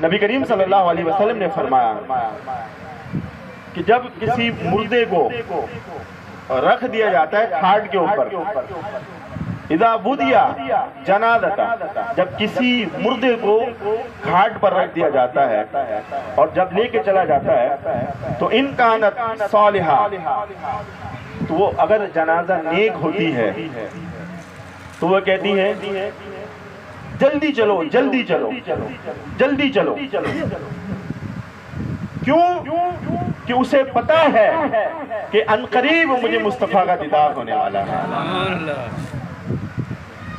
نبی کریم صلی اللہ علیہ وسلم نے فرمایا کہ جب کسی مردے کو رکھ دیا جاتا ہے کھاٹ کے اوپر، اذا بدیا جنازتا، جب کسی مردے کو گھاٹ پر رکھ دیا جاتا ہے اور جب لے کے چلا جاتا ہے تو ان کانت صالحہ، تو وہ اگر جنازہ نیک ہوتی ہے تو وہ کہتی ہے جلدی چلو جلدی چلو جلدی چلو. کیوں؟ کہ اسے پتا ہے کہ عنقریب مجھے مصطفیٰ کا دیدار ہونے والا ہے،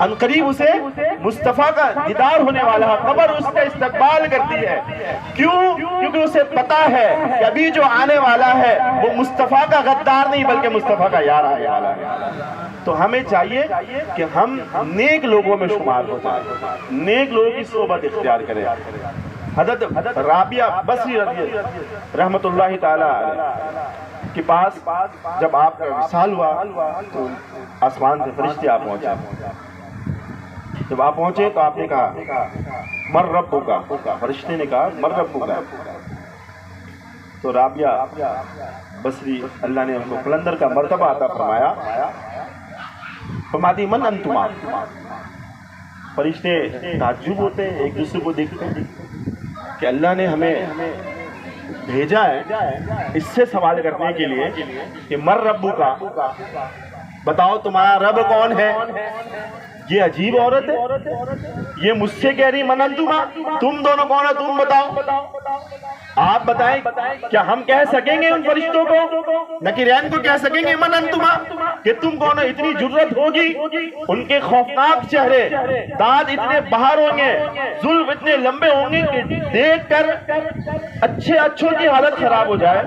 عنقریب اسے مصطفیٰ کا دیدار ہونے والا ہے. قبر اس کا استقبال کرتی ہے. کیوں؟ کیونکہ اسے پتا ہے کہ ابھی جو آنے والا ہے وہ مصطفیٰ کا غدار نہیں بلکہ مصطفیٰ کا یار آنے والا ہے. تو ہمیں چاہیے کہ ہم نیک لوگوں میں شمار ہو جائیں، نیک لوگوں کی صحبت اختیار کریں. حضرت رابعہ بصری رحمت اللہ تعالی کے پاس جب آپ کا وصال ہوا تو آسمان سے فرشتے آپ پہنچے. جب آپ پہنچے تو آپ نے کہا مر ربک کا، فرشتے نے کہا مر ربک کا. تو رابعہ بصری اللہ نے ان کو قلندر کا مرتبہ عطا فرمایا. فرماتی من انتما، فرشتے تعجب ہوتے ہیں، ایک دوسرے کو دیکھتے ہیں کہ اللہ نے ہمیں بھیجا ہے اس سے سوال کرنے کے لیے کہ مر ربو کا، بتاؤ تمہارا رب کون ہے. یہ عجیب عورت ہے، یہ مجھ سے کہہ رہی من انتما، تم دونوں کون ہو تم بتاؤ. آپ بتائیں کیا ہم کہہ سکیں گے ان فرشتوں کو، نکیرین کو کہہ سکیں گے من انتما کہ تم کون ہو؟ اتنی جرت ہوگی؟ ان کے خوفناک چہرے، دانت اتنے باہر ہوں گے، زلف اتنے لمبے ہوں گے کہ دیکھ کر اچھوں کی حالت خراب ہو جائے.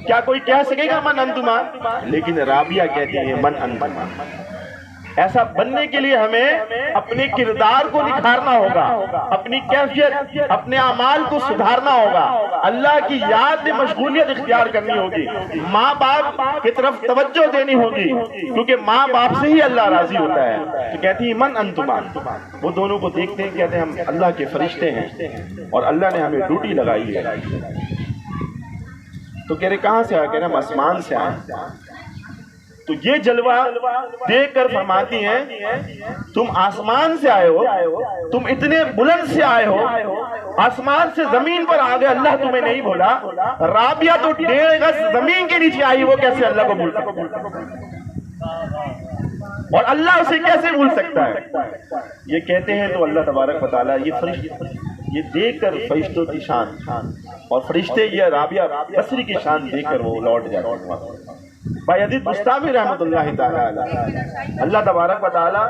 کیا کوئی کہہ سکے گا من انتما؟ لیکن رابعہ کہتی ہے من انتما. ایسا بننے کے لیے ہمیں اپنے کردار کو نکھارنا ہوگا، اپنی کیفیت، اپنے اعمال کو سدھارنا ہوگا، اللہ کی یاد میں مشغولیت اختیار کرنی ہوگی، ماں باپ کی طرف توجہ دینی ہوگی کیونکہ ماں باپ سے ہی اللہ راضی ہوتا ہے. تو کہتی ہے من انتما. وہ دونوں کو دیکھتے ہیں، کہتے ہیں ہم اللہ کے فرشتے ہیں اور اللہ نے ہمیں ڈیوٹی لگائی ہے. تو کہہ رہے کہاں سے آئے؟ کہہ رہے ہم آسمان سے آئے. تو یہ جلوہ دیکھ کر فرماتی ہیں تم آسمان سے آئے ہو، تم اتنے بلند سے آئے ہو، آسمان سے زمین پر آ گئے، اللہ تمہیں نہیں بولا. رابعہ تو 1.5 گز زمین کے نیچے آئی، وہ کیسے اللہ کو بھول سکتا اور اللہ اسے کیسے بھول سکتا ہے؟ یہ کہتے ہیں تو اللہ تبارک و تعالیٰ یہ فرشتے یہ دیکھ کر فرشتوں کی شان اور فرشتے یہ رابعہ بصری کی شان دیکھ کر وہ لوٹ جاتے ہیں. بھائی عزیز مصطفی رحمت اللہ تعالیٰ اللہ تبارک و تعالیٰ